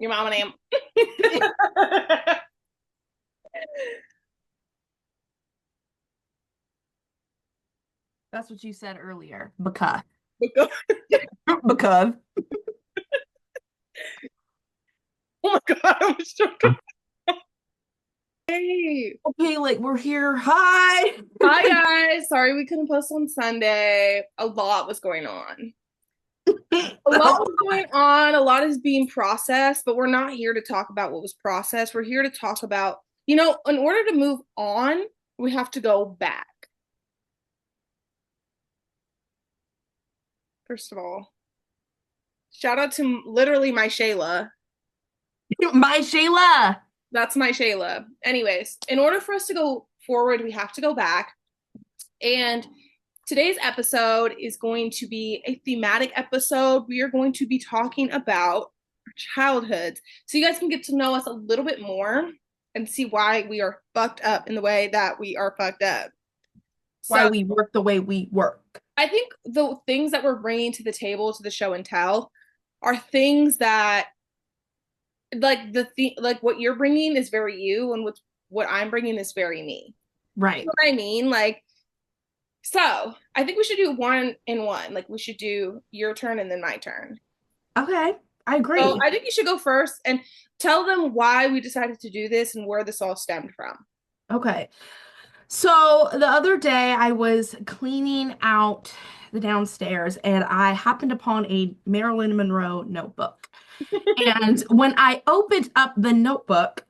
Your mama name. That's what you said earlier. Because. Oh Because. my god, I was joking. Hey. Okay, like we're here. Hi. Hi guys. Sorry we couldn't post on Sunday. A lot was going on. A lot was going on. A lot is being processed, but we're not here to talk about what was processed. We're here to talk about, in order to move on, we have to go back. First of all, shout out to literally my Shayla. My Shayla. That's my Shayla. Anyways, in order for us to go forward, we have to go back. And today's episode is going to be a thematic episode. We are going to be talking about our childhoods. So you guys can get to know us a little bit more and see why we are fucked up in the way that we are fucked up. Why So we work the way we work. I think the things that we're bringing to the table to the show and tell are things that like what you're bringing is very you, and what I'm bringing is very me. You Right. know what I mean? Like, so I think we should do one in one. Like, we should do your turn and then my turn. Okay. I So agree. I think you should go first and tell them why we decided to do this and where this all stemmed from. Okay. So the other day I was cleaning out the downstairs and I happened upon a Marilyn Monroe notebook. And when I opened up the notebook,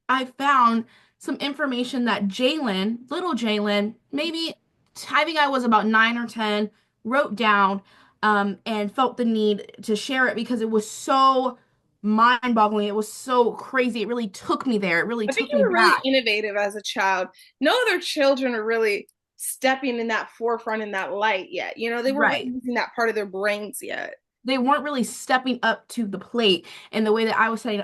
I found some information that Jalen, little Jalen, maybe I think I was about 9 or 10, wrote down and felt the need to share it because it was so mind-boggling. It was so crazy. It really took me there. It really I think took you me were really back. innovative as a child. No other children are really stepping in that forefront in that light yet. They weren't really Right. using that part of their brains yet. They weren't really stepping up to the plate in the way that I was saying,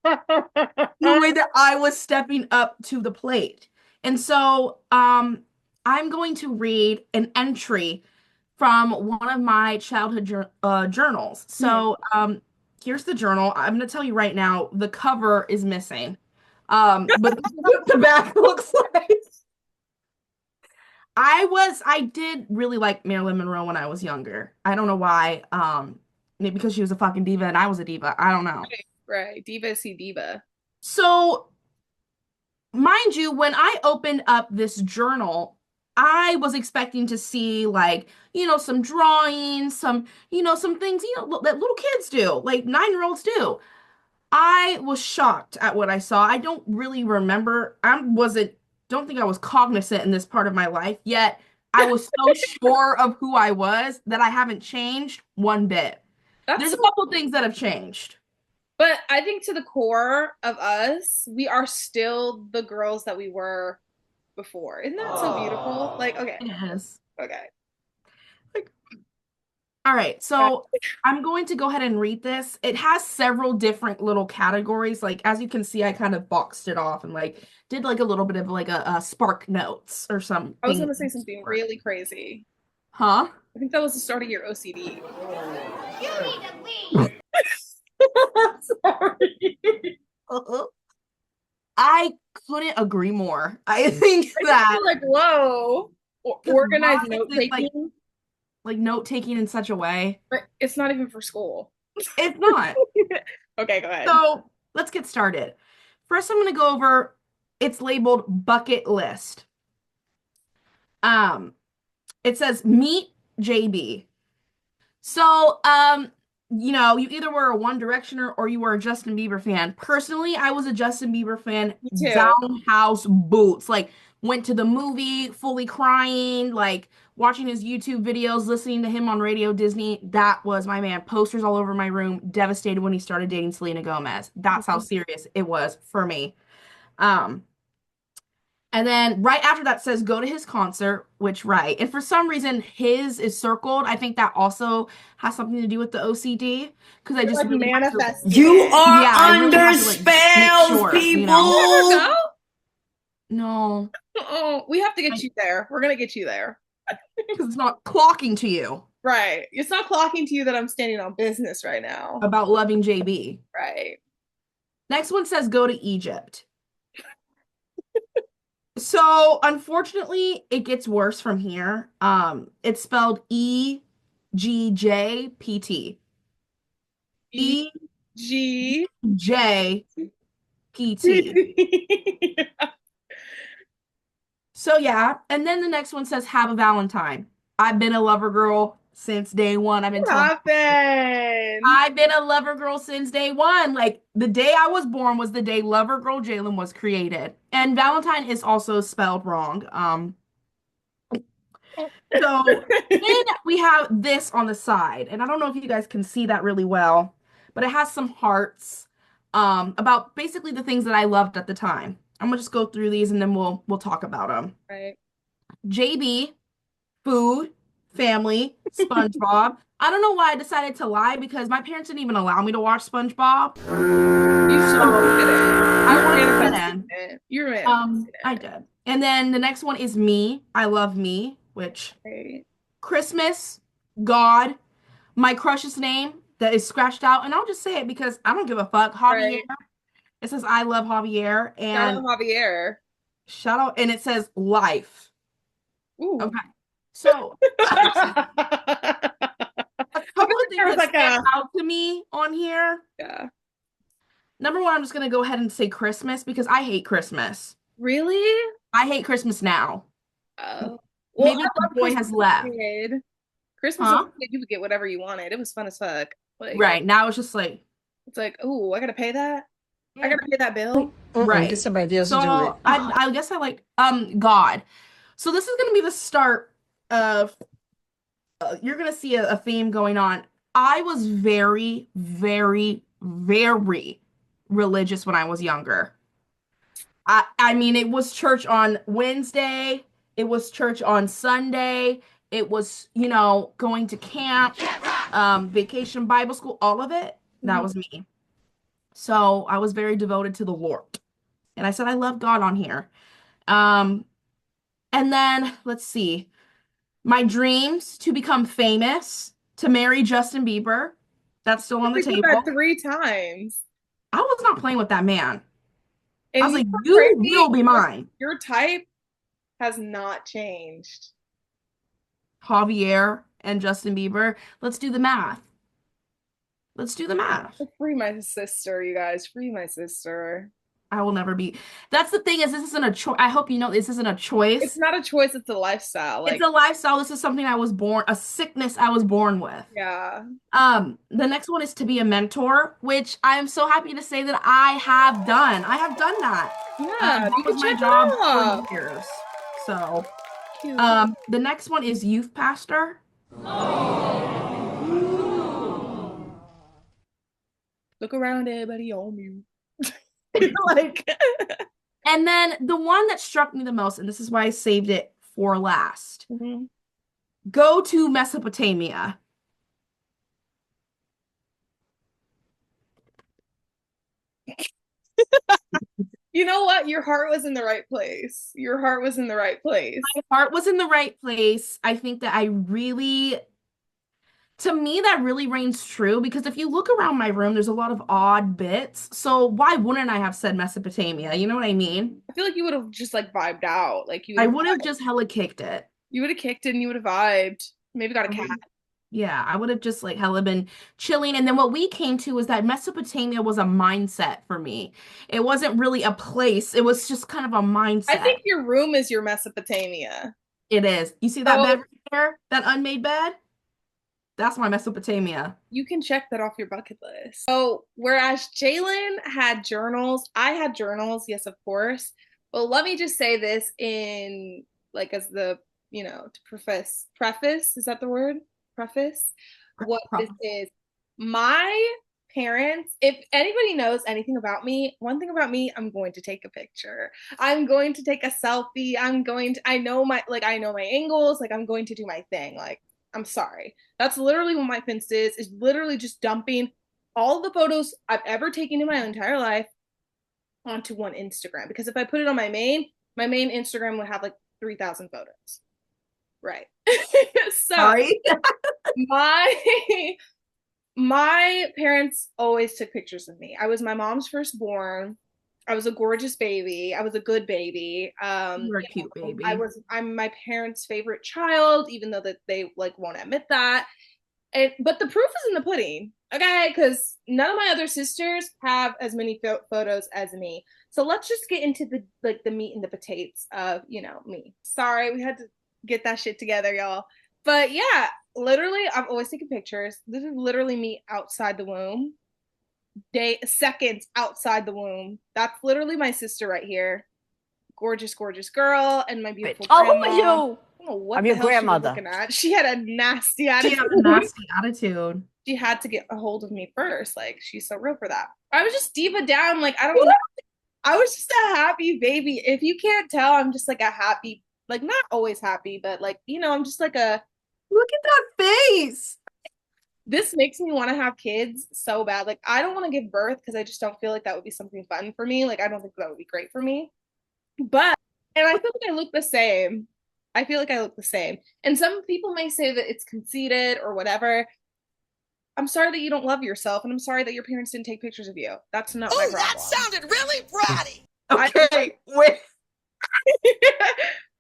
the way that I was stepping up to the plate. And so, I'm going to read an entry from one of my childhood journals. Hmm. So, here's the journal. I'm going to tell you right now, the cover is missing. But this is what the back looks like. I did really like Marilyn Monroe when I was younger. I don't know why. Maybe because she was a fucking diva and I was a diva. I don't know. Right, right. Diva see diva. So, mind you, when I opened up this journal, I was expecting to see like, some drawings, some things, that little kids do, like 9-year-olds do. I was shocked at what I saw. I don't really remember. I wasn't, don't think I was cognizant in this part of my life, yet I was so sure of who I was that I haven't changed one bit. That's There's a so couple things that have changed. But I think to the core of us, we are still the girls that we were before. Isn't that so beautiful? Like, okay, It is. okay. All right, so I'm going to go ahead and read this. It has several different little categories. Like as you can see, I kind of boxed it off and like did like a little bit of like a spark notes or I was something. gonna say something really crazy. Huh? I think that was the start of your OCD. You need to leave. Sorry. I couldn't agree more. I think I just that feel like, whoa, why organized is note it taking, like note taking in such a way? but it's not even for school. It's not. Okay, go ahead. So let's get started. First, I'm going to go over it's labeled bucket list. Um, it says meet JB. So, you either were a One Directioner or you were a Justin Bieber fan. Personally, I was a Justin Bieber fan, Me too. down house boots. Like, went to the movie fully crying, like watching his YouTube videos, listening to him on Radio Disney. That was my man. Posters all over my room, devastated when he started dating Selena Gomez. That's how serious it was for me. Um, and then right after that says go to his concert, which right. And for some reason his is circled. I think that also has something to do with the OCD because I You're just like really have to manifesting You it. are yeah, I really under have to like make spells, sure, You ever people. go? No. Oh, we have to I, get you there. We're gonna get you there. Because it's not clocking to you Right. It's not clocking to you that I'm standing on business right now. about loving JB. Right. Next one says go to Egypt. So unfortunately, it gets worse from here. It's spelled EGJPT. E G. EJPT. So yeah, and then the next one says have a Valentine. I've been a lover girl since day one. I've been What telling happened? I've been a lover girl since day one. Like the day I was born was the day Lover Girl Jalen was created. And Valentine is also spelled wrong. So then we have this on the side, and I don't know if you guys can see that really well, but it has some hearts about basically the things that I loved at the time. I'm gonna just go through these and then we'll talk about them. Right. JB, food, family, SpongeBob. I don't know why I decided to lie because my parents didn't even allow me to watch SpongeBob. You So I wanted to fit manifested in. it. You're manifesting I it. did. And then the next one is me. I love me, which Right. Christmas, God, my crush's name that is scratched out, and I'll just say it because I don't give a fuck. Javier. Right. It says I love Javier, Shout and out Javier. shout out, and it says life. Ooh. Okay, so a couple of There things was that like stand a out to me on here. yeah. Number one, I'm just gonna go ahead and say Christmas because I hate Christmas. Really? I hate Christmas now. Oh. Well, Maybe I the love boy Christmas has as a left. kid. Christmas as Huh? a kid, you would get whatever you wanted. It was fun as fuck. Like Right. Now it's just like, it's like, oh, I gotta pay that. I yeah, gotta pay that bill. right. Get somebody else to do it. So I guess I like God. So this is gonna be the start of you're gonna see a theme going on. I was very, very, very religious when I was younger. I mean it was church on Wednesday, it was church on Sunday, it was, going to camp, vacation Bible school, all of it. That Mhm. was me. So I was very devoted to the Lord. And I said I love God on here. Um, and then let's see. My dreams to become famous, to marry Justin Bieber. That's still on the We said that table. 3 times. I was not playing with that man. I And was you like, know you what's will crazy? be mine. Your type has not changed. Javier and Justin Bieber. Let's do the math. Let's do the math. Free my sister, you guys. Free my sister. I will never be. That's the thing is this isn't a choice. I hope you know this isn't a It's choice. not a choice, it's a lifestyle. It's Like, a lifestyle. This is something I was born, a sickness I was born with. yeah. The next one is to be a mentor, which I am so happy to say that I have done. I have done that. Yeah, That you was can my check job it for off. years. So, Cute. the next one is youth pastor. Look around, everybody on you. Like, And then the one that struck me the most, and this is why I saved it for last. mhm. Go to Mesopotamia. You know what? Your heart was in the right place. Your heart was in the right place. My heart was in the right place. I think that to me, that really reigns true because if you look around my room, there's a lot of odd bits. So why wouldn't I have said Mesopotamia? You know what I mean? I feel like you would have just like vibed out. Like I would have just hella kicked it. you would have kicked it and you would have vibed. Maybe got a cat. Yeah, I would have just like hella been chilling. And then what we came to was that Mesopotamia was a mindset for me. It wasn't really a place, it was just kind of a I mindset. think your room is your Mesopotamia. It is. You see that bed right there? That unmade bed? That's my Mesopotamia. You can check that off your bucket list. So, whereas Jalen had journals, I had journals, yes, of course. But let me just say this in like as the, to preface, is that the word? Preface what this is. My parents, if anybody knows anything about me, one thing about me, I'm going to take a picture. I'm going to take a selfie. I know my angles, like I'm going to do my thing. Like, I'm sorry. That's literally what my Finst is literally just dumping all the photos I've ever taken in my entire life onto one Instagram. Because if I put it on my main Instagram would have like 3,000 photos. Right. So Sorry. my my parents always took pictures of me. I was my mom's firstborn. I was a gorgeous baby. I was a good baby. You're a cute baby. I'm my parents' favorite child, even though that they like won't admit that. But the proof is in the pudding, okay? Because none of my other sisters have as many photos as me. So let's just get into the meat and the potatoes of me. Sorry, we had to get that shit together, y'all. But yeah, literally, I've always taken pictures. This is literally me outside the womb, seconds outside the womb. That's literally my sister right here. Gorgeous, gorgeous girl, and my beautiful grandma. Who are you? I don't know what I'm the your hell grandmother. she was looking at. She had a nasty She attitude. has a nasty attitude. She had to get a hold of me first. Like, she's so real for that. I was just diva down. Like, I don't know. I was just a happy baby. If you can't tell, I'm just like a happy, like not always happy, but like, I'm just like a, Look at that face. this makes me want to have kids so bad. Like, I don't want to give birth because I just don't feel like that would be something fun for me. Like, I don't think that would be great for me. But, and I feel like I look the same. I feel like I look the same. And some people may say that it's conceited or whatever. I'm sorry that you don't love yourself, and I'm sorry that your parents didn't take pictures of you. That's not my problem. That sounded really bratty. Okay, wait.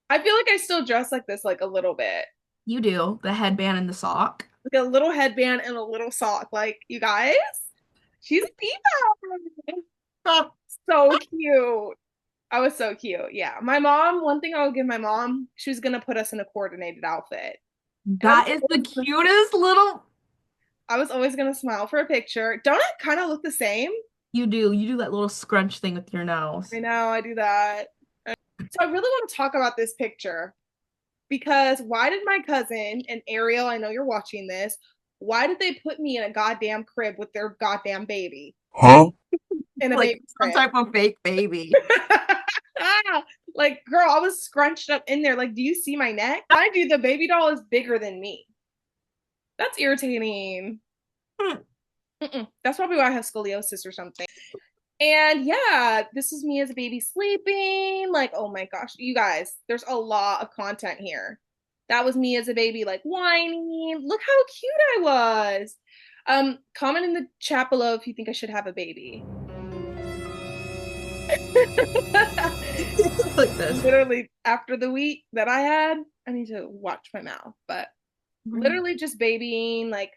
I feel like I still dress like this, like a little bit. You do. The headband and the sock. Like a little headband and a little sock. Like, you guys, she's a diva. Oh, so cute. I was so cute. Yeah. My mom, one thing I would give my mom, she was going to put us in a coordinated outfit. That is the cutest little. I was always going to smile for a picture. Don't I kind of look the same? You do. You do that little scrunch thing with your nose. I know, I do that. So I really want to talk about this picture because why did my cousin and Ariel, I know you're watching this, why did they put me in a goddamn crib with their goddamn baby? Huh? In a Like baby some crib. type of fake baby. Like, girl, I was scrunched up in there. Like, do you see my neck? Mind you, the baby doll is bigger than me. That's irritating. That's probably why I have scoliosis or something. And yeah, this is me as a baby sleeping. Like, oh my gosh, you guys, there's a lot of content here. That was me as a baby, like whining. Look how cute I was. Comment in the chat below if you think I should have a baby. Like this. Literally, after the week that I had, I need to watch my mouth. But literally just babying, like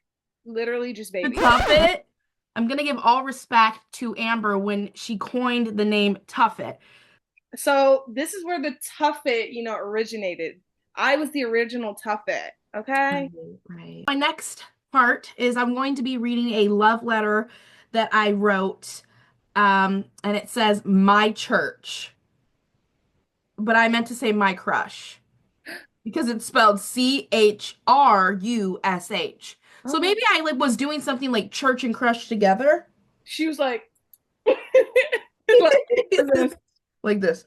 literally just babying. To top it, I'm gonna give all respect to Amber when she coined the name Tuffet. So this is where the Tuffet, originated. I was the original Tuffet. Okay. Right. My next part is I'm going to be reading a love letter that I wrote, and it says "My Church," but I meant to say "My Crush" because it's spelled CHRUSH. So maybe I was doing something like church and crush together. She was like, like this.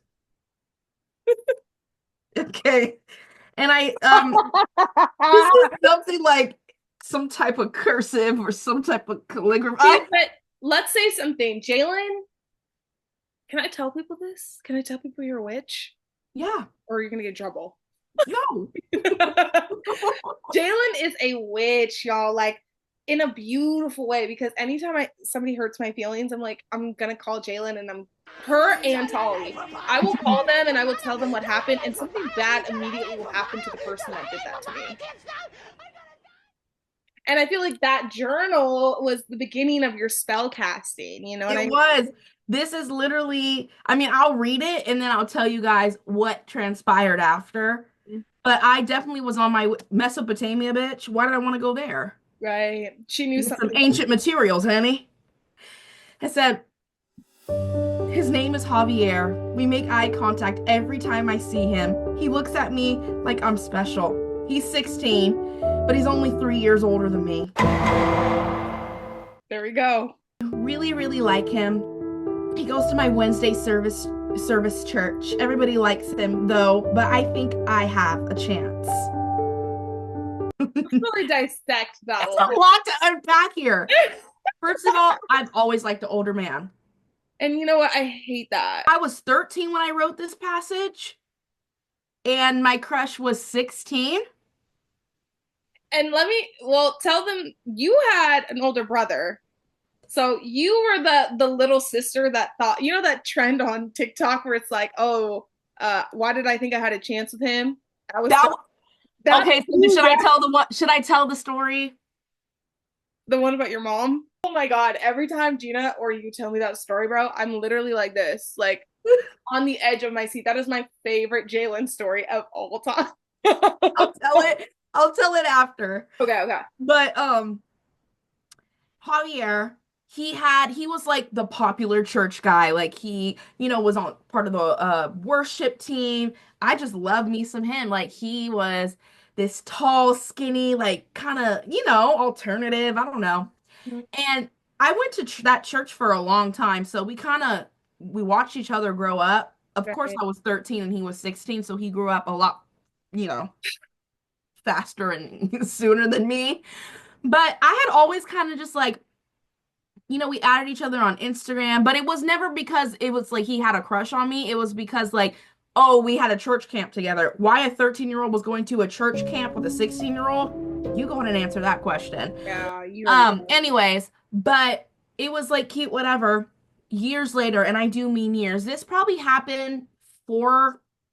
Okay. And I this is something like some type of cursive or some type of calligraphy. But let's say something. Jalen, can I tell people this? Can I tell people you're a witch? Yeah. Or you're gonna get in trouble. No. Jalen is a witch, y'all. Like in a beautiful way, because anytime somebody hurts my feelings, I'm like, I'm gonna call Jalen and her and Tolly. I will call them and I will tell them what happened, and something bad immediately will happen to the person that did that to me. And I feel like that journal was the beginning of your spell casting, you know what I mean? It was. This is literally, I'll read it and then I'll tell you guys what transpired after. But I definitely was on my Mesopotamia, bitch. Why did I want to go there? Right. She knew something. Some ancient materials, honey. I said, his name is Javier. We make eye contact every time I see him. He looks at me like I'm special. He's 16, but he's only 3 years older than me. There we go. Really, really like him. He goes to my Wednesday service church. Everybody likes him though, but I think I have a chance. Let's really dissect that. There's a lot to unpack here. First of all, I've always liked the older man. And you know what? I hate that. I was 13 when I wrote this passage. and my crush was 16. And tell them you had an older brother. So you were the little sister that thought, you know, that trend on TikTok where it's like, oh, why did I think I had a chance with him? I was That that's okay, so should I tell the what? Should I tell the story? the one about your mom. Oh my God. Every time Gina or you tell me that story, bro, I'm literally like this, like on the edge of my seat. That is my favorite Jalen story of all time. I'll tell it. I'll tell it after. Okay. But Javier, he was like the popular church guy. Like he, was on part of the worship team. I just love me some him. Like he was this tall, skinny, like kind of, alternative. I don't know. And I went to that church for a long time, so we watched each other grow up. Of course, Right. I was 13 and he was 16, so he grew up a lot, you know, faster and sooner than me. But I had always kind of just like, we added each other on Instagram, but it was never because it was like he had a crush on me. It was because like, oh, we had a church camp together. Why a 13-year-old was going to a church camp with a 16-year-old? You go ahead and answer that question. Yeah, you already know. Anyways, but it was like cute, whatever. Years later, and I do mean years. This probably happened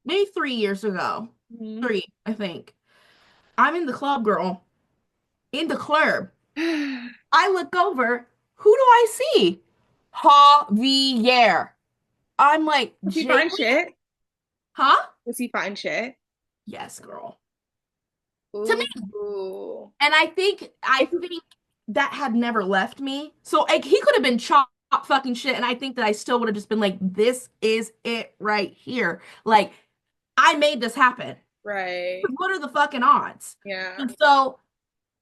maybe 3 years ago. Mhm. Three, I think. I'm in the club, girl. In the club. I look over. Who do I see? Javier. I'm like, Was he Jake, fine shit? huh? Was he fine shit? Yes, girl. To me. Ooh. And I think that had never left me. So like, he could have been chop fucking shit, and I think that I still would have just been like, this is it right here. Like, I made this happen. Right. What are the fucking odds? Yeah. And so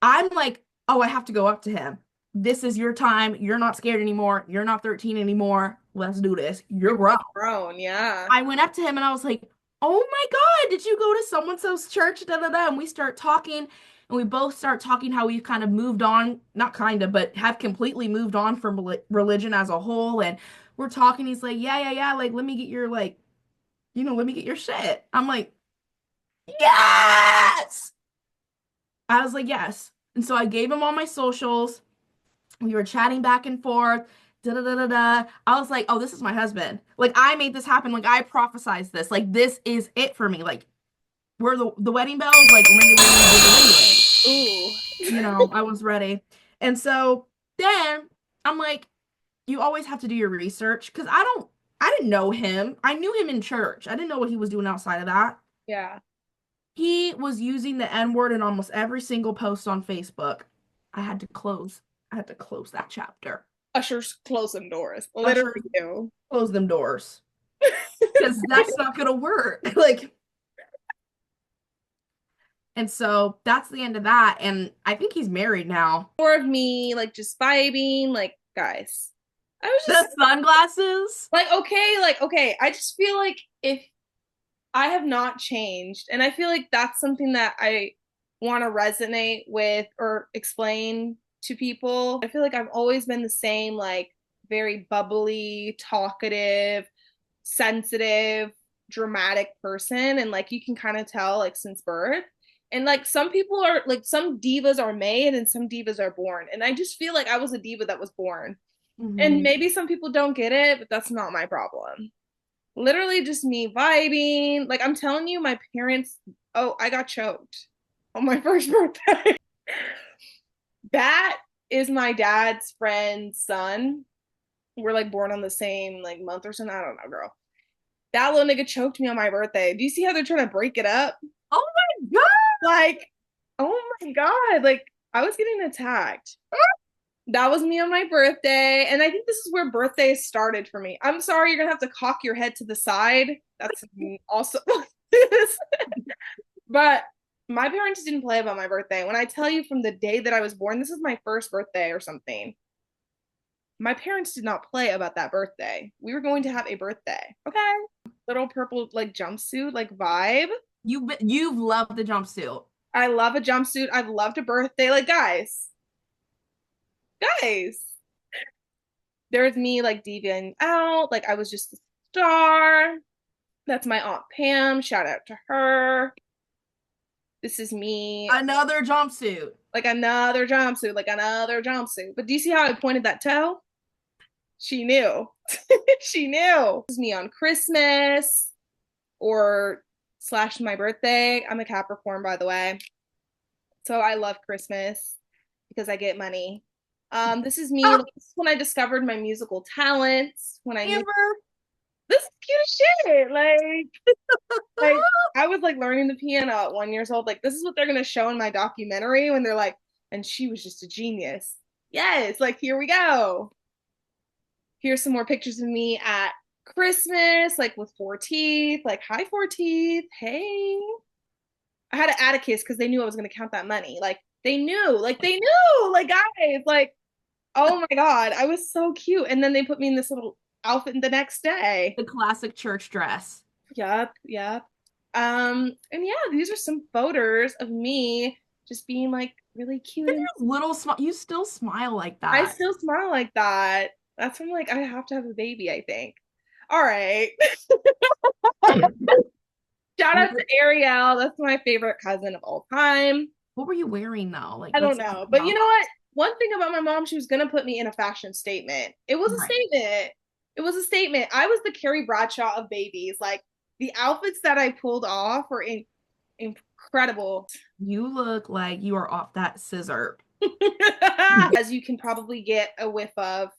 I'm like, oh, I have to go up to him. This is your time. You're not scared anymore. You're not 13 anymore. Let's do this. You're You're grown. grown, yeah. I went up to him and I was like, oh my God, did you go to so and so's church? Da da da. And we start talking, and we both start talking how we've kind of moved on, not kind of, but have completely moved on from religion as a whole. And we're talking. He's like, yeah. Like, let me get your, like, let me get your shit. I'm like, yes. I was like, yes. And so I gave him all my socials. We were chatting back and forth. Da da da da da. I was like, oh, this is my husband. Like, I made this happen. Like, I prophesized this. Like, this is it for me. Like, were the wedding bells like ring a ring ding a ling ling. Ooh. I was ready. And so then I'm like, you always have to do your research because I didn't know him. I knew him in church. I didn't know what he was doing outside of that. Yeah. He was using the N-word in almost every single post on Facebook. I had to close that chapter. Ushers close them doors. Usher, Literally do. close them doors. Because that's not gonna work. Like, and so that's the end of that. And I think he's married now. More of me, like just vibing, like guys. I was The just sunglasses. like, okay. I just feel like if I have not changed, and I feel like that's something that I want to resonate with or explain to people. I feel like I've always been the same, like very bubbly, talkative, sensitive, dramatic person. And like you can kind of tell, like, since birth. And like some people are like, some divas are made and some divas are born. And I just feel like I was a diva that was born. And Mhm. maybe some people don't get it, but that's not my problem. Literally just me vibing. Like I'm telling you, my parents, oh, I got choked on my first birthday. That is my dad's friend's son. We're like born on the same like month or something. I don't know, girl. That little nigga choked me on my birthday. Do you see how they're trying to break it up? Oh my God. Like, oh my God. Like, I was getting attacked. That was me on my birthday. And I think this is where birthdays started for me. I'm sorry, you're gonna have to cock your head to the side. That's also but my parents didn't play about my birthday. When I tell you from the day that I was born, this is my first birthday or something. My parents did not play about that birthday. We were going to have a birthday. Okay. Little purple like jumpsuit, like vibe. You've loved the jumpsuit. I love a jumpsuit. I've loved a birthday. Like, guys, there's me like deviating out. Like, I was just a star. That's my Aunt Pam. Shout out to her. This is me. Another jumpsuit. Like another jumpsuit, like another jumpsuit. But do you see how I pointed that toe? She knew. She knew. This is me on Christmas or slash my birthday. I'm a Capricorn, by the way. So I love Christmas because I get money. This is me. This is when I discovered my musical talents. When I knew Amber. this is cute as shit. Like I was like learning the piano at 1 year old. Like this is what they're gonna show in my documentary when they're like, and she was just a genius. Yes, like here we go. Here's some more pictures of me at Christmas, like with 4 teeth. Like, hi, 4 teeth. Hey. I had to add a kiss because they knew I was gonna count that money. Like they knew, like guys, like, oh my God, I was so cute. And then they put me in this little outfit the next day. The classic church dress. Yep, yep. And yeah, these are some photos of me just being like really cute. And your little smile, you still smile like that. I still smile like that. That's when like I have to have a baby, I think. All right. Shout out to Ariel. That's my favorite cousin of all time. What were you wearing though? Like I don't know. But you know what? One thing about my mom, she was gonna put me in a fashion statement. It was a statement. It was a statement. I was the Carrie Bradshaw of babies. Like the outfits that I pulled off were incredible. You look like you are off that scissor. As you can probably get a whiff of,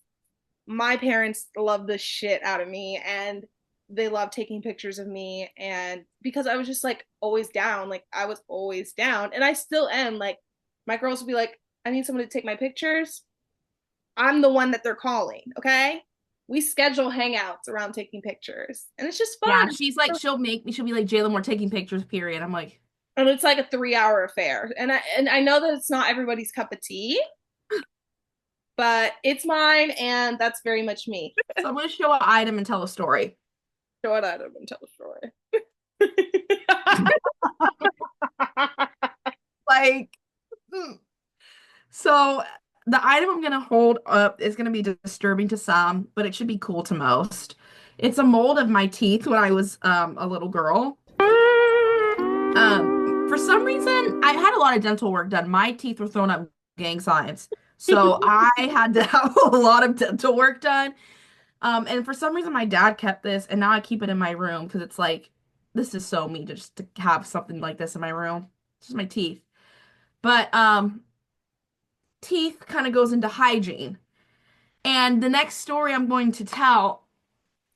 my parents love the shit out of me and they love taking pictures of me. And because I was just like always down, like I was always down and I still am. Like my girls will be like, I need someone to take my pictures. I'm the one that they're calling. Okay. We schedule hangouts around taking pictures and it's just fun. Yeah, she's like, she'll be like, Jalen, we're taking pictures, period. I'm like, and it's like a 3-hour affair. And I know that it's not everybody's cup of tea, but it's mine and that's very much me. So I'm going to show an item and tell a story. Show an item and tell a story. Like, so the item I'm going to hold up is going to be disturbing to some, but it should be cool to most. It's a mold of my teeth when I was a little girl. For some reason, I had a lot of dental work done. My teeth were throwing up gang signs. So I had to have a lot of dental work done. And for some reason, my dad kept this, and now I keep it in my room because it's like, this is so me just to have something like this in my room. It's just my teeth. But teeth kind of goes into hygiene. And the next story I'm going to tell,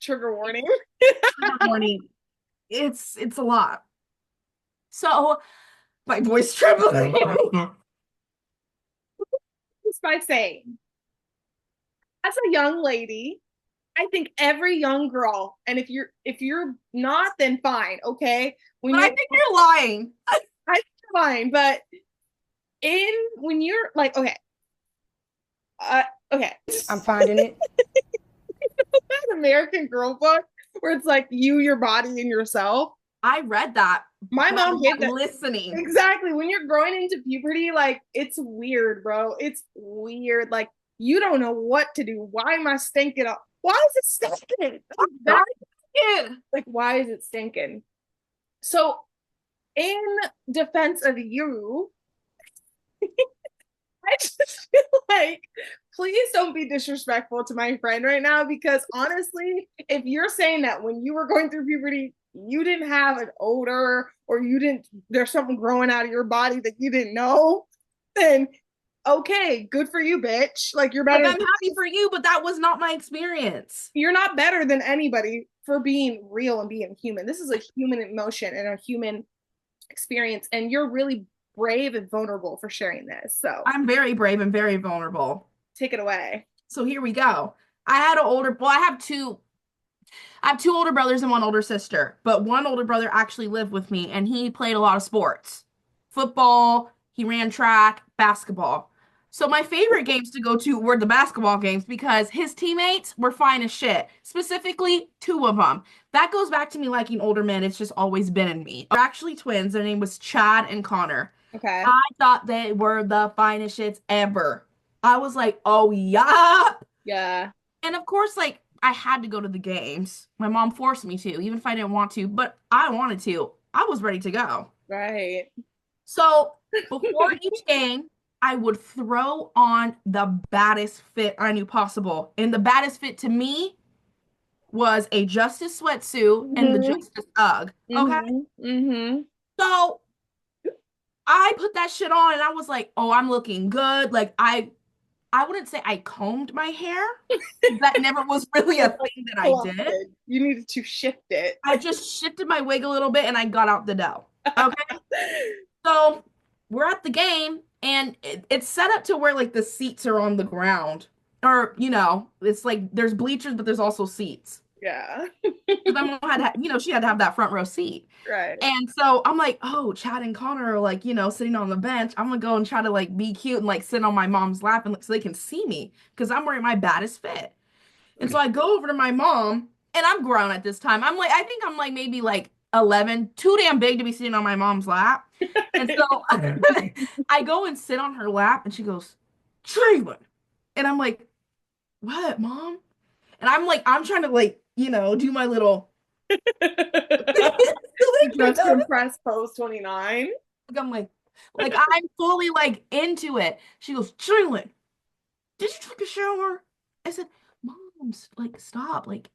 trigger warning. Trigger warning. It's a lot. So my voice trembling. Just by saying, as a young lady, I think every young girl, and if you're not, then fine, okay. But I think you're lying. I think you're lying, but when you're like, okay, okay, I'm finding it. That American Girl book where it's like you, your body, and yourself. I read that. My mom gave that. Listening. Exactly. When you're growing into puberty, like it's weird, bro. It's weird. Like you don't know what to do. Why am I stinking up? Why is it stinking? Like, why is it stinking? So, in defense of you, I just feel like, please don't be disrespectful to my friend right now because honestly, if you're saying that when you were going through puberty, you didn't have an odor or there's something growing out of your body that you didn't know, then okay, good for you, bitch. Like you're better. Like, I'm happy for you, but that was not my experience. You're not better than anybody for being real and being human. This is a human emotion and a human experience, and you're really brave and vulnerable for sharing this. So I'm very brave and very vulnerable. Take it away. So here we go. I have two older brothers and one older sister, but one older brother actually lived with me and he played a lot of sports. Football, he ran track, basketball. So my favorite games to go to were the basketball games because his teammates were fine as shit. Specifically, 2 of them. That goes back to me liking older men. It's just always been in me. They're actually twins. Their name was Chad and Connor. Okay. I thought they were the finest shits ever. I was like, oh yeah. Yeah. And of course, like, I had to go to the games. My mom forced me to, even if I didn't want to, but I wanted to. I was ready to go. Right. So before each game, I would throw on the baddest fit I knew possible. And the baddest fit to me was a Justice sweatsuit and the Mm-hmm. Justice UGG. Okay. Mm-hmm. Mm-hmm. So I put that shit on and I was like, oh, I'm looking good. Like I wouldn't say I combed my hair. That never was really a thing that I did. You needed to shift it. I just shifted my wig a little bit and I got out the dough. Okay. So we're at the game and it's set up to where like the seats are on the ground. Or, it's like there's bleachers, but there's also seats. Yeah. Because my mom she had to have that front row seat. Right. And so I'm like, oh, Chad and Connor are like, sitting on the bench. I'm gonna go and try to like be cute and like sit on my mom's lap and so they can see me because I'm wearing my baddest fit. And so I go over to my mom and I'm grown at this time. I think I'm like maybe like 11, too damn big to be sitting on my mom's lap. And so I go and sit on her lap and she goes, Treeland. And I'm like, what, mom? And I'm trying to like, do my little Just impressed pose 29. I'm like I'm fully like into it. She goes, Treeland, did you take a shower? I said, Mom, like stop, like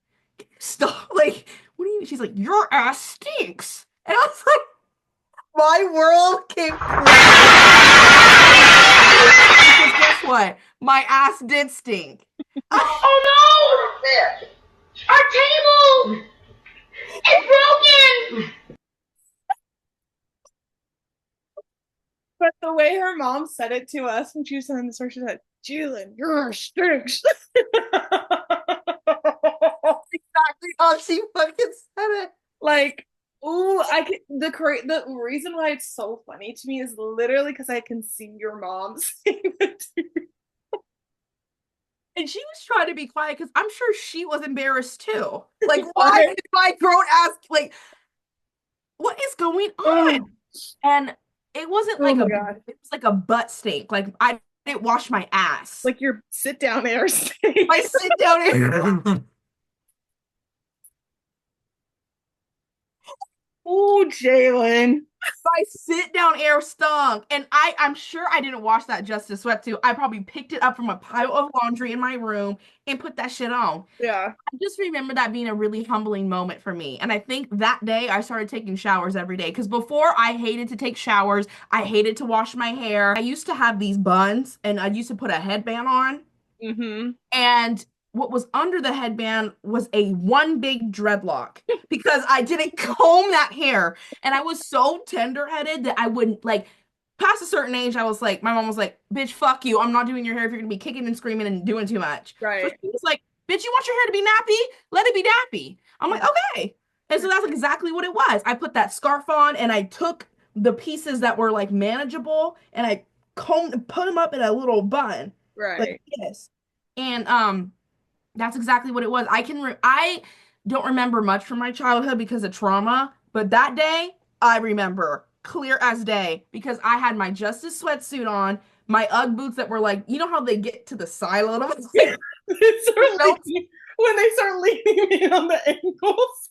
stop, like what do you? She's like, your ass stinks, and I was like, my world came because guess what? My ass did stink. Oh no! Our table is broken! But the way her mom said it to us when she was in the store, she said, Julian, you're stinks. Exactly how she fucking said it. Like, ooh, the reason why it's so funny to me is literally because I can see your mom saying it to you. And she was trying to be quiet because I'm sure she was embarrassed too. Like, why did my grown ass like what is going on? And it wasn't like it was like a butt stink. Like I didn't wash my ass. Like your sit down air stink. My sit down air. Oh, Jalen. My sit down air stunk. And I'm sure I didn't wash that Justice sweatsuit. I probably picked it up from a pile of laundry in my room and put that shit on. Yeah. I just remember that being a really humbling moment for me. And I think that day I started taking showers every day. Because before I hated to take showers, I hated to wash my hair. I used to have these buns and I used to put a headband on. Mm-hmm. And what was under the headband was a one big dreadlock because I didn't comb that hair. And I was so tender-headed that I wouldn't like past a certain age, I was like, my mom was like, bitch, fuck you. I'm not doing your hair if you're gonna be kicking and screaming and doing too much. Right. So she was like, bitch, you want your hair to be nappy? Let it be nappy. I'm like, okay. And so that's exactly what it was. I put that scarf on and I took the pieces that were like manageable and I put them up in a little bun. Right. Like this. And that's exactly what it was. I don't remember much from my childhood because of trauma, but that day I remember clear as day because I had my Justice sweatsuit on, my UGG boots that were like, you know how they get to the side a little bit? When they start leaning me on the ankles.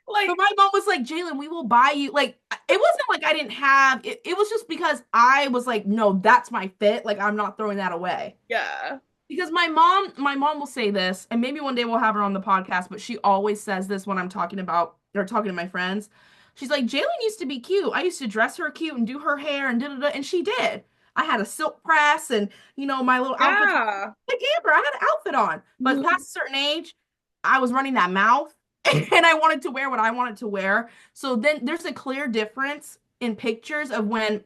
Like, but my mom was like, Jalen, we will buy you. Like, it wasn't like I didn't have it. It was just because I was like, no, that's my fit. Like, I'm not throwing that away. Yeah. Because my mom will say this, and maybe one day we'll have her on the podcast, but she always says this when I'm talking about or talking to my friends. She's like, Jalen used to be cute. I used to dress her cute and do her hair and da-da-da, and she did. I had a silk press and, my little outfit. Like Amber, I had an outfit on. But past a certain age, I was running that mouth and I wanted to wear what I wanted to wear. So then there's a clear difference in pictures of when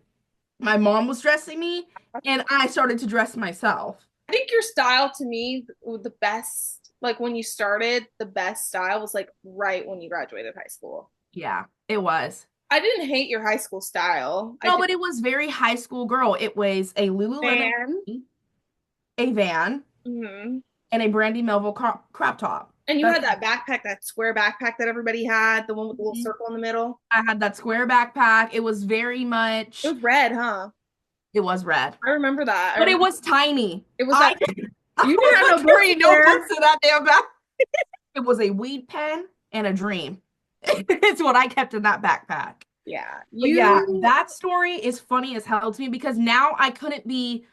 my mom was dressing me and I started to dress myself. I think your style to me, the best, like when you started, the best style was like right when you graduated high school. Yeah, it was. I didn't hate your high school style. No, but it was very high school girl. It was a Lululemon, a Van, and a Brandy Melville crop top. And you had that backpack, that square backpack that everybody had, the one with the little circle in the middle. I had that square backpack. It was very much. It was red, huh? It was red. I remember that. But it was tiny. It was that. You didn't have no Like, books there in ain't no there. books in that damn bag. It was a weed pen and a dream. It's what I kept in that backpack. Yeah. But yeah, You that story is funny as hell to me because now I couldn't be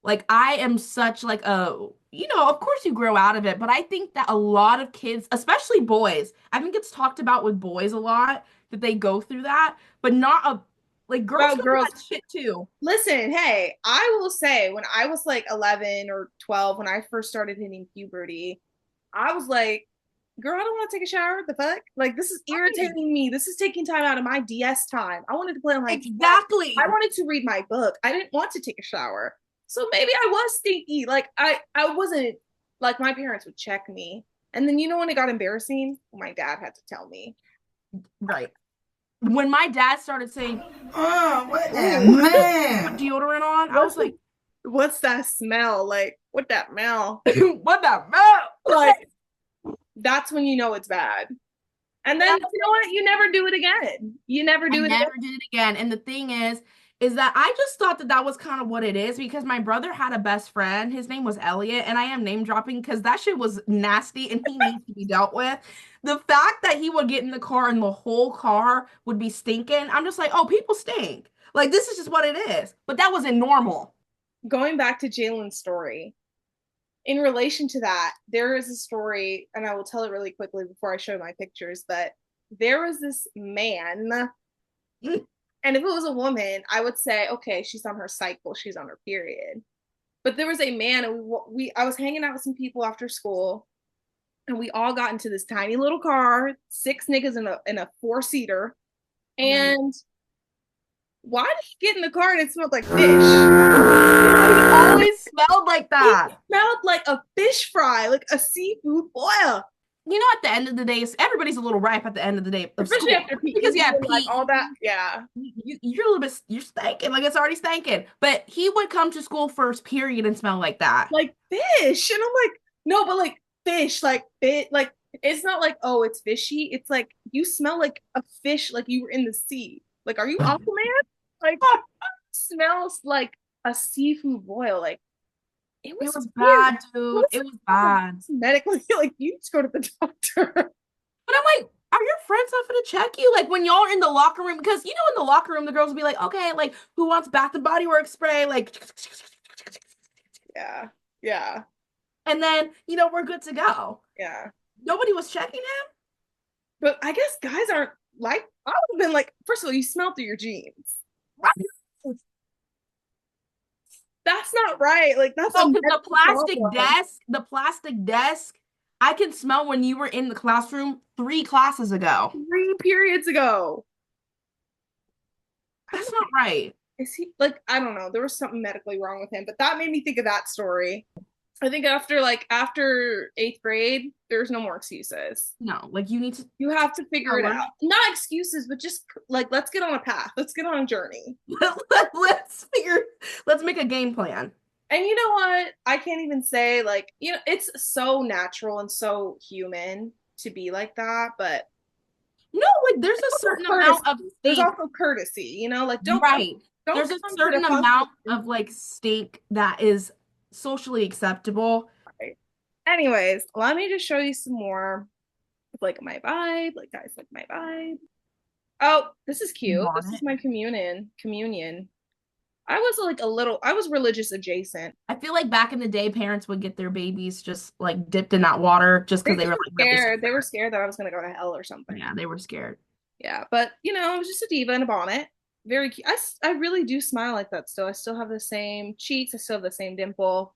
like, I am such like a, of course you grow out of it, but I think that a lot of kids, especially boys, I think it's talked about with boys a lot that they go through that, but not like girls about go through girls. that shit too. Listen, hey, I will say when I was like 11 or 12, when I first started hitting puberty, I was like, girl, I don't want to take a shower. The fuck? Like, this is Right. irritating me. This is taking time out of my DS time. I wanted to play on my DS. I Exactly. wanted to read my book. I didn't want to take a shower. So maybe I was stinky. Like, I wasn't, like, my parents would check me. And then, when it got embarrassing? My dad had to tell me. Right. When my dad started saying, Oh, what that Ooh, put man? deodorant on, I was like, what's that smell? Like, what that smell? what the hell? Like, that's when you know it's bad. And then you know what? You never do it again. You never I do it again. never did it again. And the thing is that I just thought that that was kind of what it is because my brother had a best friend. His name was Elliot, and I am name dropping because that shit was nasty and he needs to be dealt with. The fact that he would get in the car and the whole car would be stinking, I'm just like, oh, people stink. Like, this is just what it is. But that wasn't normal. Going back to Jalen's story, in relation to that, there is a story, and I will tell it really quickly before I show my pictures, but there was this man, and if it was a woman, I would say, okay, she's on her cycle, she's on her period. But there was a man, and I was hanging out with some people after school, and we all got into this tiny little car, 6 niggas in a 4-seater, and why did he get in the car and it smelled like fish? He always smelled like that. It smelled like a fish fry, like a seafood boil. At the end of the day, everybody's a little ripe at the end of the day of Especially school. after PE, Because yeah, like PE, all that. Yeah. you're a little bit, you're stinking, like it's already stinking. But he would come to school first period and smell like that. Like fish. And I'm like, no, but like fish, like like it's not like, oh, it's fishy. It's like you smell like a fish, like you were in the sea. Like, are you Aquaman? Like smells like a seafood boil. Like it It was was weird. bad, dude. It was bad. Medically, like you just go to the doctor. But I'm like, are your friends not gonna check you? Like when y'all are in the locker room, because in the locker room, the girls will be like, okay, like who wants Bath and Body Works spray? Like, Yeah. Yeah. and then we're good to go. Yeah. Nobody was checking him. But I guess guys aren't like, I would have been like, first of all, you smell through your jeans. That's not right. Like that's No, a because problem. the plastic desk, I can smell when you were in the classroom 3 classes ago. 3 periods ago. That's not right. Is he like, I don't know. There was something medically wrong with him, but that made me think of that story. I think after 8th grade, there's no more excuses. No, like you need to. You have to figure it out. Not excuses, but just like let's get on a path. Let's get on a journey. Let's make a game plan. And you know what? I can't even say like, it's so natural and so human to be like that, but Like there's a certain amount of there's stink. also courtesy, like don't There's a certain amount of like stink that is socially acceptable. Right. Anyways, let me just show you some more of like my vibe. Like guys like my vibe. Oh, this is cute. This is my communion. I was religious adjacent. I feel like back in the day, parents would get their babies just like dipped in that water just because they were like scared. They were scared that I was gonna go to hell or something. Yeah, they were scared. Yeah, but I was just a diva in a bonnet. Very cute. I really do smile like that still. I still have the same cheeks. I still have the same dimple.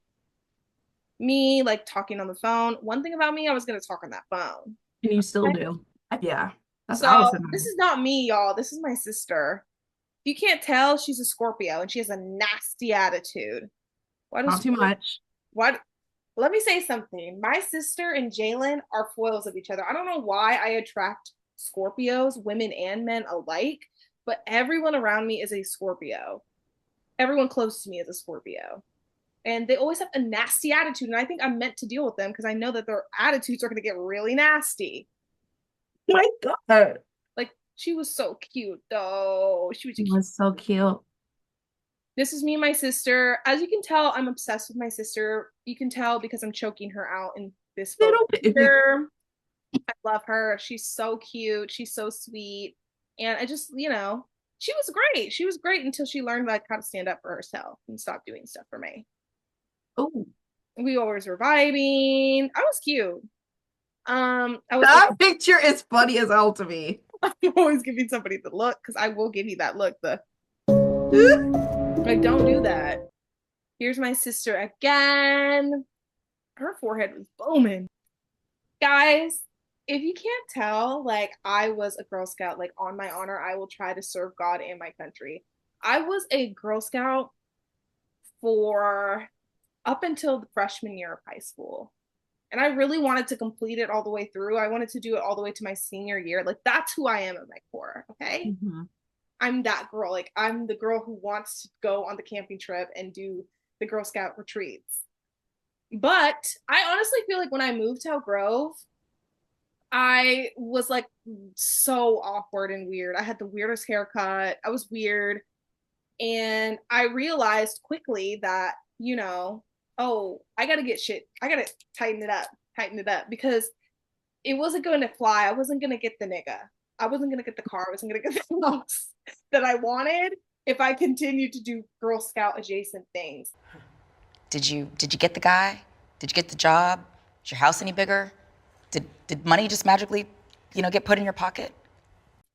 Me like talking on the phone. One thing about me, I was gonna talk on that phone. And you still do. Yeah. That's So this is not me, y'all. This is my sister. If you can't tell, she's a Scorpio and she has a nasty attitude. Not too much. What? Let me say something. My sister and Jalen are foils of each other. I don't know why I attract Scorpios, women and men alike, but everyone around me is a Scorpio. Everyone close to me is a Scorpio. And they always have a nasty attitude. And I think I'm meant to deal with them because I know that their attitudes are going to get really nasty. My God. Like, she was so cute, though. She was so cute. This is me and my sister. As you can tell, I'm obsessed with my sister. You can tell because I'm choking her out in this photo. Little bit. I love her. She's so cute. She's so sweet. And I just, she was great. She was great until she learned like how to stand up for herself and stop doing stuff for me. Oh, We always were vibing. I was cute. I was that picture is funny as hell to me. I'm always giving somebody the look because I will give you that look. Like, don't do that. Here's my sister again. Her forehead was booming. Guys, if you can't tell, like, I was a Girl Scout. Like, on my honor, I will try to serve God and my country. I was a Girl Scout for up until the freshman year of high school. And I really wanted to complete it all the way through. I wanted to do it all the way to my senior year. Like, that's who I am at my core, okay? Mm-hmm. I'm that girl. Like, I'm the girl who wants to go on the camping trip and do the Girl Scout retreats. But I honestly feel like when I moved to Elk Grove, I was like so awkward and weird. I had the weirdest haircut. I was weird. And I realized quickly that, oh, I got to get shit. I got to tighten it up because it wasn't going to fly. I wasn't going to get the nigga. I wasn't going to get the car. I wasn't going to get the house that I wanted if I continued to do Girl Scout adjacent things. Did you get the guy? Did you get the job? Is your house any bigger? Did money just magically, get put in your pocket?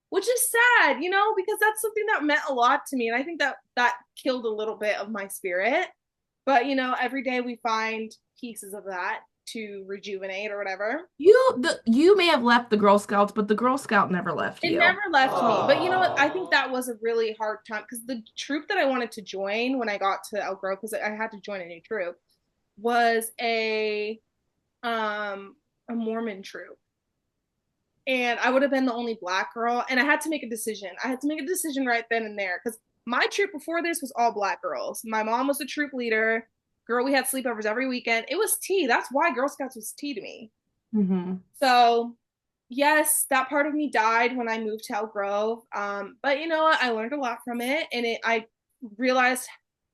Which is sad, because that's something that meant a lot to me. And I think that killed a little bit of my spirit. But, every day we find pieces of that to rejuvenate or whatever. You may have left the Girl Scouts, but the Girl Scout never left you. It never left me. But you know what? I think that was a really hard time because the troop that I wanted to join when I got to Elk Grove, because I had to join a new troop, was a Mormon troop. And I would have been the only Black girl. And I had to make a decision. I had to make a decision right then and there because my troop before this was all Black girls. My mom was the troop leader. Girl, we had sleepovers every weekend. It was tea. That's why Girl Scouts was tea to me. Mm-hmm. So, yes, that part of me died when I moved to Elk Grove. But you know what? I learned a lot from it. And I realized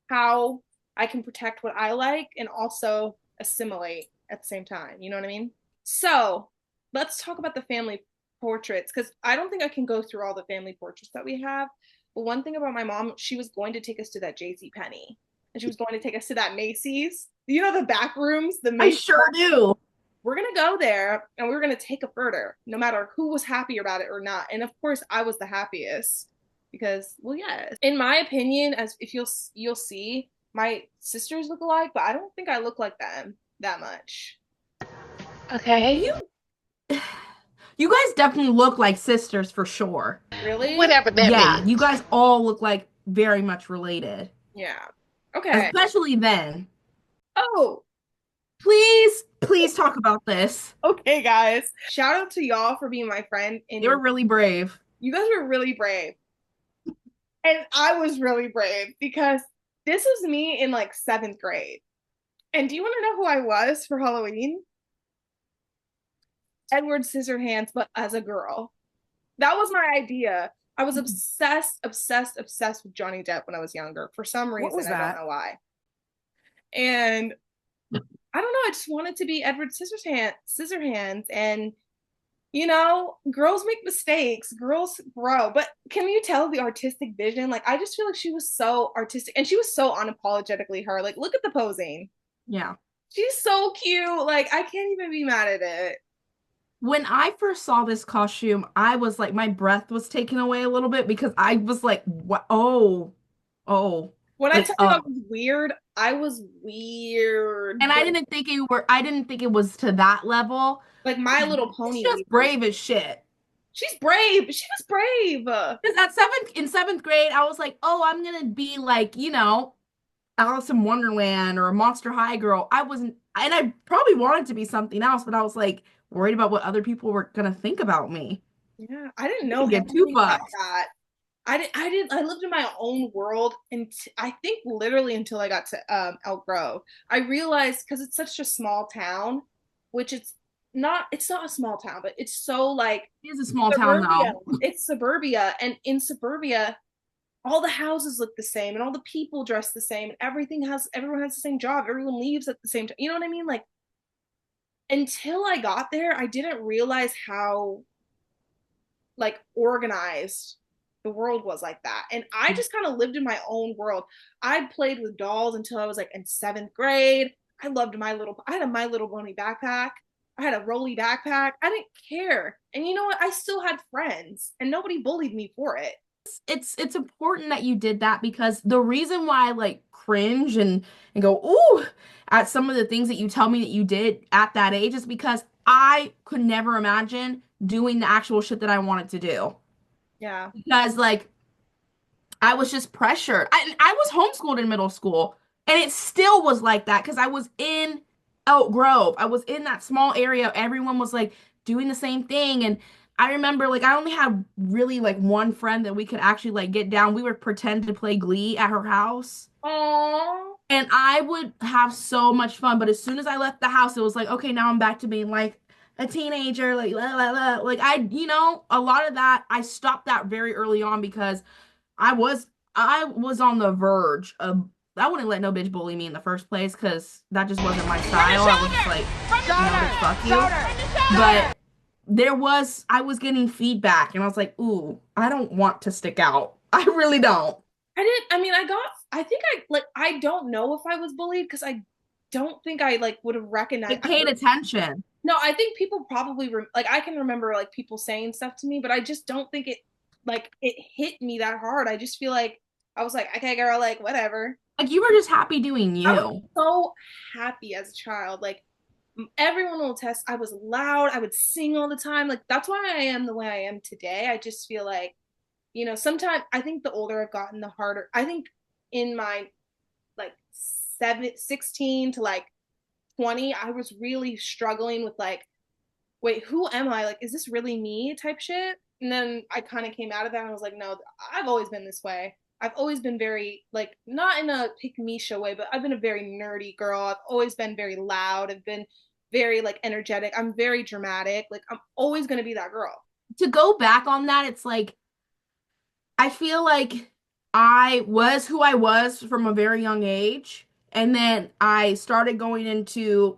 how I can protect what I like and also assimilate at the same time. You know what I mean? So, let's talk about the family portraits because I don't think I can go through all the family portraits that we have. But one thing about my mom, she was going to take us to that JCPenney. And she was going to take us to that Macy's. The back rooms? The Macy's. I sure do. We're going to go there and we're going to take a photo, no matter who was happy about it or not. And of course, I was the happiest because, well, yes. In my opinion, as if you'll see, my sisters look alike, but I don't think I look like them that much. Okay. You guys definitely look like sisters for sure. Really? Whatever that means. You guys all look like very much related. Yeah. Okay. Especially then. Oh, Please talk about this. okay, guys. Shout out to y'all for being my friend. And They were really brave. you guys were really brave. And I was really brave because this was me in like 7th grade. And do you want to know who I was for Halloween? Edward Scissorhands, but as a girl. That was my idea. I was obsessed with Johnny Depp when I was younger. For some reason, I don't know why. And I don't know, I just wanted to be Edward Scissorhands. And, girls make mistakes. Girls grow. But can you tell the artistic vision? Like, I just feel like she was so artistic. And she was so unapologetically her. Like, look at the posing. Yeah. She's so cute. Like, I can't even be mad at it. When I first saw this costume, I was like, my breath was taken away a little bit because I was like, what? Oh. When I tell you I was weird, I was weird. And I didn't think it was to that level. Like My Little Pony. She's just brave as shit. She's brave. She was brave. Because in seventh grade, I was like, oh, I'm gonna be like, Alice in Wonderland or a Monster High girl. I wasn't, and I probably wanted to be something else, but I was like worried about what other people were gonna think about me. Yeah, I didn't know get too about that. I lived in my own world, and I think literally until I got to Elk Grove, I realized because it's such a small town, which it's not a small town, but it's so like it is a small town now. It's suburbia, and in suburbia, all the houses look the same and all the people dress the same and everyone has the same job, everyone leaves at the same time, you know what I mean? Like, until I got there, I didn't realize how like organized the world was like that. And I just kind of lived in my own world. I played with dolls until I was like in 7th grade. I had a My Little Pony backpack. I had a Rolly backpack. I didn't care. And you know what? I still had friends and nobody bullied me for it. It's important that you did that, because the reason why I like cringe and go ooh at some of the things that you tell me that you did at that age is because I could never imagine doing the actual shit that I wanted to do. Yeah. Because like I was just pressured. I was homeschooled in middle school, and it still was like that because I was in Elk Grove. I was in that small area. Everyone was like doing the same thing. And I remember like I only had really like one friend that we could actually like get down. We would pretend to play Glee at her house. Aww. And I would have so much fun. But as soon as I left the house, it was like, okay, now I'm back to being like a teenager, like la la la. Like a lot of that, I stopped that very early on because I was I was on the verge of I wouldn't let no bitch bully me in the first place because that just wasn't my style. I was just like, bitch, fuck you. But I was getting feedback and I was like, ooh, I don't want to stick out. I really don't. I don't know if I was bullied because I don't think I like would have I recognized. paid attention. No, I think people probably like I can remember like people saying stuff to me, but I just don't think it hit me that hard. I just feel like I was like, okay, girl, like whatever. Like you were just happy doing I was you. so happy as a child. Like everyone will attest, I was loud. I would sing all the time. Like that's why I am the way I am today. I just feel like, sometimes I think the older I've gotten, the harder. I think in my like 16 to like 20, I was really struggling with like, wait, who am I? Like, is this really me type shit? And then I kind of came out of that and I was like, no, I've always been this way. I've always been very, like, not in a pick me show way, but I've been a very nerdy girl. I've always been very loud. I've been very, like, energetic. I'm very dramatic. Like, I'm always going to be that girl. To go back on that, it's like I feel like I was who I was from a very young age. And then I started going into,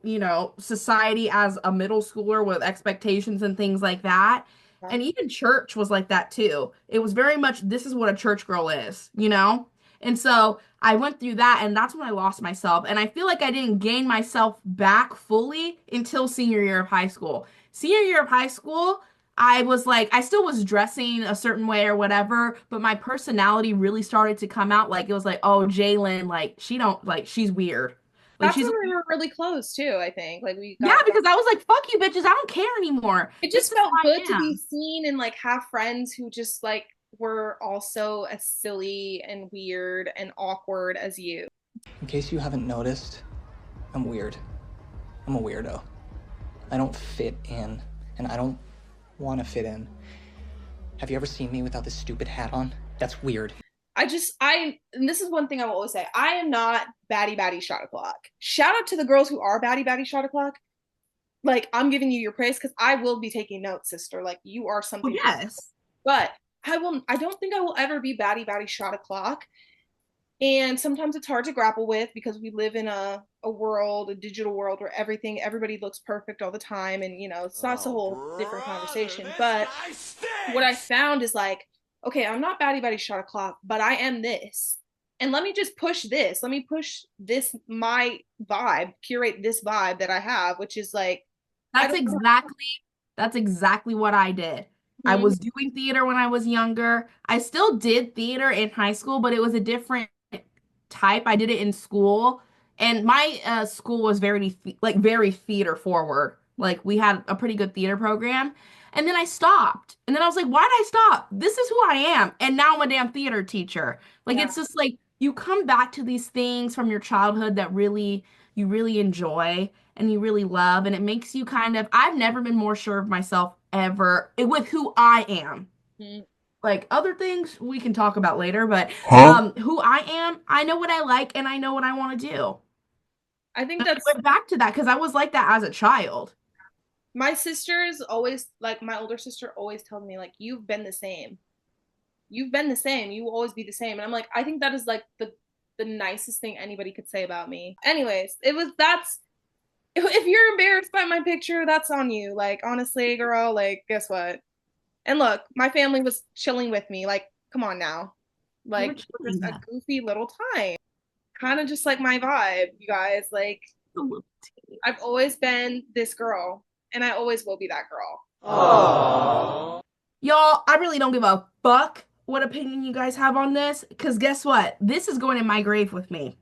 society as a middle schooler with expectations and things like that. And even church was like that too. It was very much, this is what a church girl is, you know? And so I went through that, and that's when I lost myself. And I feel like I didn't gain myself back fully until senior year of high school. Senior year of high school, I was like, I still was dressing a certain way or whatever, but my personality really started to come out. Like, it was like, oh, Jalen, like, she's weird. Like, That's she's, when we were really close too, I think. Like, we yeah, got, because I was like, fuck you, bitches. I don't care anymore. it This just is who felt good I to be am. seen and like have friends who just like were also as silly and weird and awkward as you. In case you haven't noticed, I'm weird. I'm a weirdo. I don't fit in, and I don't want to fit in. Have you ever seen me without this stupid hat on? That's weird. And this is one thing I will always say. I am not baddie shot o'clock. Shout out to the girls who are baddie shot o'clock. Like, I'm giving you your praise because I will be taking notes, sister. Like, you are something. Oh, yes. But I don't think I will ever be baddie shot o'clock. And sometimes it's hard to grapple with because we live in a digital world where everybody looks perfect all the time. And, that's a whole different conversation. But what I found is like, okay, I'm not baddie shot o'clock, but I am this. And let me just push this. Let me push this, my vibe, curate this vibe that I have, which is like, That's exactly what I did. I Mhm. was doing theater when I was younger. I still did theater in high school, but it was a different type. I did it in school, and my school was very theater forward. Like we had a pretty good theater program, and then I stopped. And then I was like, why did I stop? This is who I am, and now I'm a damn theater teacher. Like Yeah. it's just like you come back to these things from your childhood that you really enjoy and you really love, and it makes you kind of I've never been more sure of myself ever with who I am. Mhm. Like other things we can talk about later, but who I am, I know what I like and I know what I want to do. I think And I that's went back to that because I was like that as a child. my sisters always, like, my older sister always told me, like, you've been the same. you've been the same. You will always be the same. And I'm like, I think that is like the nicest thing anybody could say about me. Anyways, if you're embarrassed by my picture, that's on you. Like, honestly, girl, like, guess what? And look, my family was chilling with me. Like, come on now. Like, just a goofy little time. Kind of just like my vibe, you guys. Like, I've always been this girl, and I always will be that girl. Aww. Y'all, I really don't give a fuck what opinion you guys have on this, because guess what? This is going in my grave with me.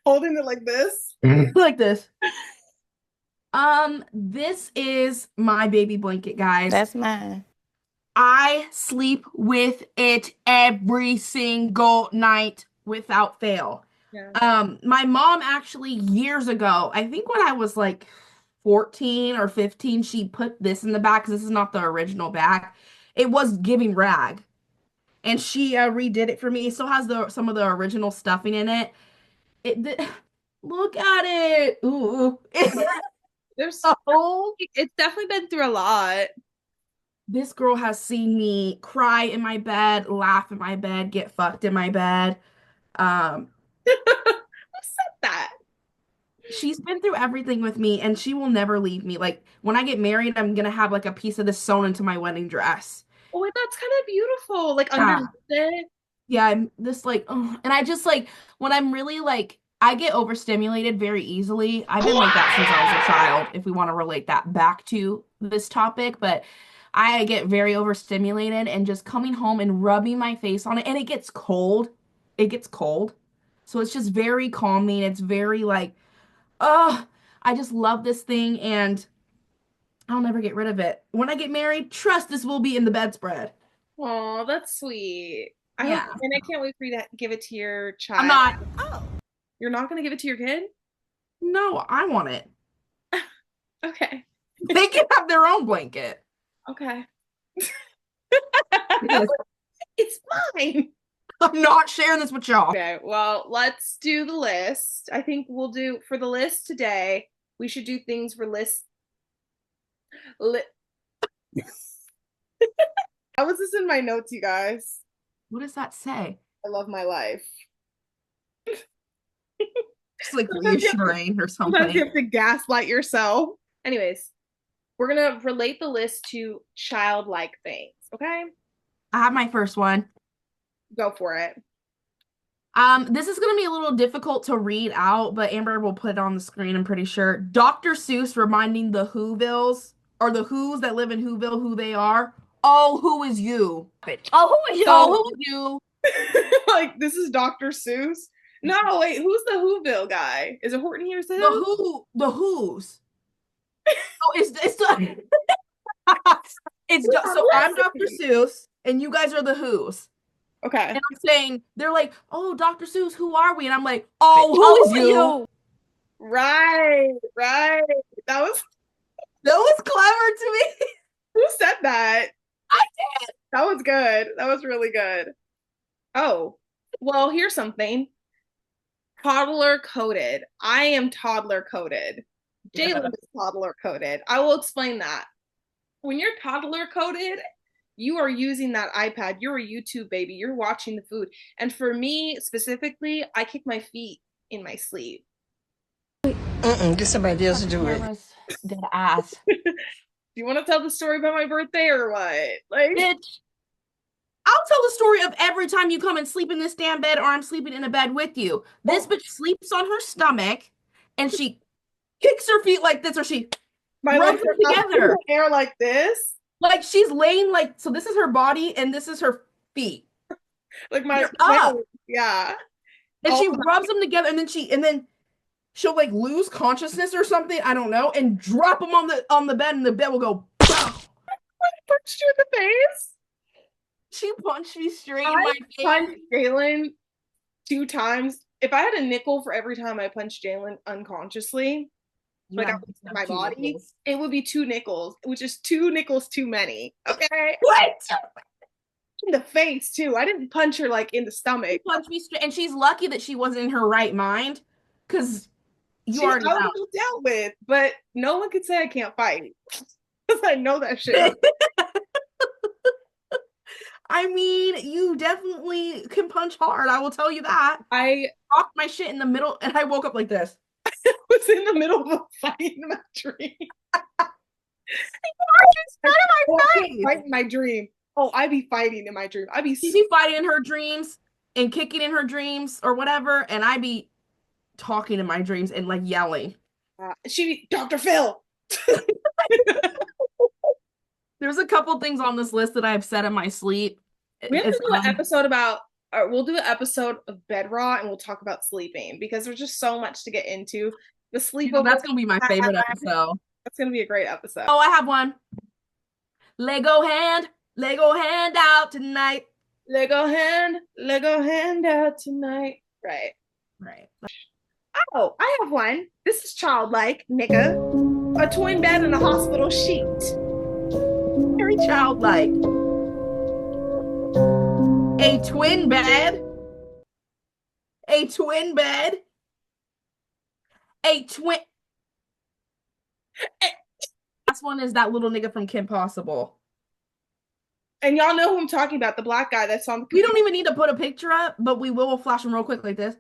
Holding it like this? Like this. This is my baby blanket, guys. That's mine. I sleep with it every single night without fail. Yeah. My mom actually years ago, I think when I was like 14 or 15, she put this in the back because this is not the original back. It was giving rag. And she redid it for me. It still has some of the original stuffing in it. Look at it. Ooh. There's it's definitely been through a lot. This girl has seen me cry in my bed, laugh in my bed, get fucked in my bed. Who said that? She's been through everything with me, and she will never leave me. Like, when I get married, I'm gonna have like a piece of this sewn into my wedding dress. Oh, that's kind of beautiful. Like, underneath it. Yeah, I'm this like, oh, and I just like, when I'm really like, I get overstimulated very easily. I've been like that since I was a child, if we want to relate that back to this topic, but I get very overstimulated, and just coming home and rubbing my face on it, and it gets cold. It gets cold. So it's just very calming. It's very like, oh, I just love this thing, and I'll never get rid of it. When I get married, trust this will be in the bedspread. Oh, that's sweet. Yeah. And I can't wait for you to give it to your child. I'm not. Oh. You're not going to give it to your kid? No, I want it. Okay. They can have their own blanket. Okay. It's fine. I'm not sharing this with y'all. Okay, well, let's do the list. I think we'll do, for the list today, we should do things for list. How was this in my notes, you guys? What does that say? I love my life. Just like reassuring or something. Sometimes you have to gaslight yourself. Anyways, we're gonna relate the list to childlike things, okay? I have my first one. Go for it. This is gonna be a little difficult to read out, but Amber will put it on the screen, I'm pretty sure. Dr. Seuss reminding the Whovilles, or the Who's that live in Whoville, who they are. Oh, who is you? Oh, who is you? Oh, who is you? Like, this is Dr. Seuss? No, wait, who's the Whoville guy? Is it Horton Hears the Who? The Who's. Oh, it's the so I'm Dr. Seuss, and you guys are the Who's. Okay. And I'm saying, they're like, oh, Dr. Seuss, who are we? And I'm like, oh, who is you? Right. That was clever to me. Who said that? I did. That was good. That was really good. Oh, well, here's something. Toddler coded. I am toddler coded. Jalen is toddler coded. I will explain that. When you're toddler coded, you are using that iPad. You're a YouTube baby. You're watching the food. And for me specifically, I kick my feet in my sleep. Get somebody else to do it. Dead ass. Do you want to tell the story about my birthday or what? Like, bitch, I'll tell the story of every time you come and sleep in this damn bed, or I'm sleeping in a bed with you. This bitch sleeps on her stomach, and she kicks her feet like this, or she rubs them together. Hair like this. Like she's laying like, so this is her body, and this is her feet. Like my yeah. And she rubs them together, and then she'll like lose consciousness or something, I don't know, and drop them on the bed, and the bed will go pow. I punched you in the face. She punched me straight in my face. I punched Jalen 2 times. If I had a nickel for every time I punched Jalen unconsciously, like I was in my body, nickels. It would be 2 nickels, which is 2 nickels too many. Okay. What? In the face too. I didn't punch her like in the stomach. She punched me straight, and she's lucky that she wasn't in her right mind, because You already I know. was dealt with, but no one could say I can't fight. Because I know that shit. I mean, you definitely can punch hard. I will tell you that. I Dropped my shit in the middle and I woke up like this. was in the middle of a fight in my dream. None of my I face. fight in my dream. Oh, I be fighting in my dream. She'd be fighting in her dreams and kicking in her dreams or whatever, and I'd be talking in my dreams and like yelling. She be Dr. Phil. There's a couple things on this list that I've said in my sleep. We have to do an episode about, or we'll do an episode of bed rot and we'll talk about sleeping because there's just so much to get into. The sleepover. That's gonna be my favorite episode. That's gonna be a great episode. Oh, I have one. Lego hand out tonight. Lego hand out tonight. Right. Oh, I have one. This is childlike, nigga. A twin bed and a hospital sheet. Very childlike. A twin bed. A twin bed. A twin. Last one is that little nigga from Kim Possible. And y'all know who I'm talking about, the black guy that's on the We don't even need to put a picture up, but we will flash him real quick like this.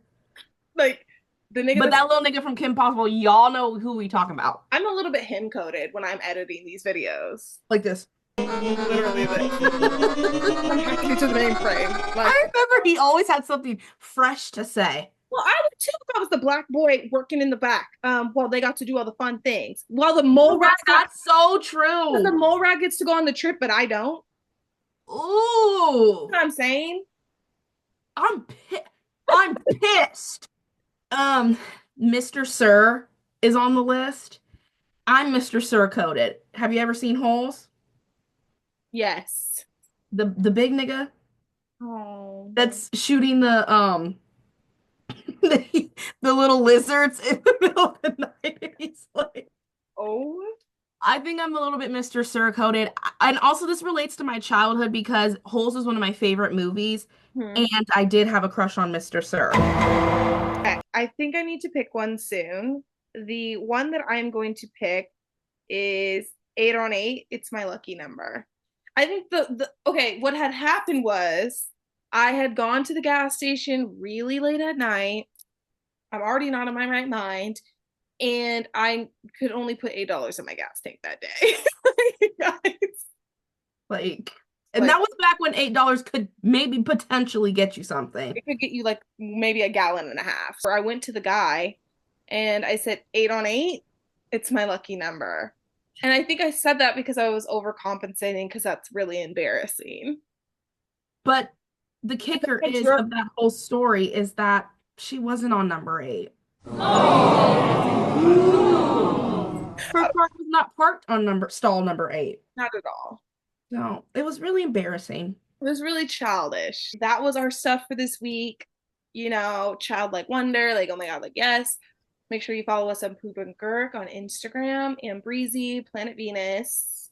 Like the nigga. But that little nigga from Kim Possible, y'all know who we talking about. I'm a little bit him coded when I'm editing these videos. Like this. Literally this. I'm happy to the mainframe. Like, I remember he always had something fresh to say. well, I would too if I was the black boy working in the back. While they got to do all the fun things. While the mole rat That's so true. the mole rat gets to go on the trip, but I don't. Ooh. You know what I'm saying? I'm pissed. Mr. Sir is on the list. I'm Mr. Sir coded. Have you ever seen Holes? Yes. The big nigga Oh. that's shooting the the little lizards in the middle of the night. He's like, Oh. I think I'm a little bit Mr. Sir coded. And also this relates to my childhood because Holes is one of my favorite movies. And I did have a crush on Mr. Sir. Okay, I think I need to pick one soon. The one that I'm going to pick is 8 on 8. It's my lucky number. I think okay, what had happened was I had gone to the gas station really late at night. I'm already not in my right mind. And I could only put $8 in my gas tank that day. Guys. And that was back when $8 could maybe potentially get you something. It could get you like maybe a gallon and a half. Or I went to the guy and I said 8 on 8. It's my lucky number. And I think I said that because I was overcompensating because that's really embarrassing. But the kicker is of that whole story is that she wasn't on number 8. Oh. Her car was not parked on stall number 8. Not at all. No, it was really embarrassing. It was really childish. That was our stuff for this week. You know, childlike wonder, like, oh my God, like, yes. Make sure you follow us on Poob and Girk on Instagram and Breezy, Planet Venus.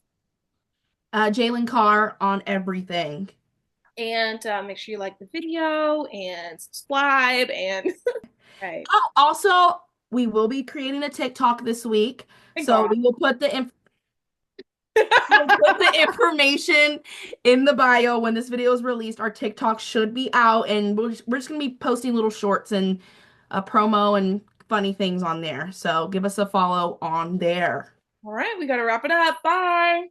Jalen Carr on everything. And make sure you like the video and subscribe and right. Oh, also, we will be creating a TikTok this week. We will put the information in the bio when this video is released. Our TikTok should be out, and we're just gonna be posting little shorts and a promo and funny things on there. So give us a follow on there. All right, we gotta wrap it up. Bye.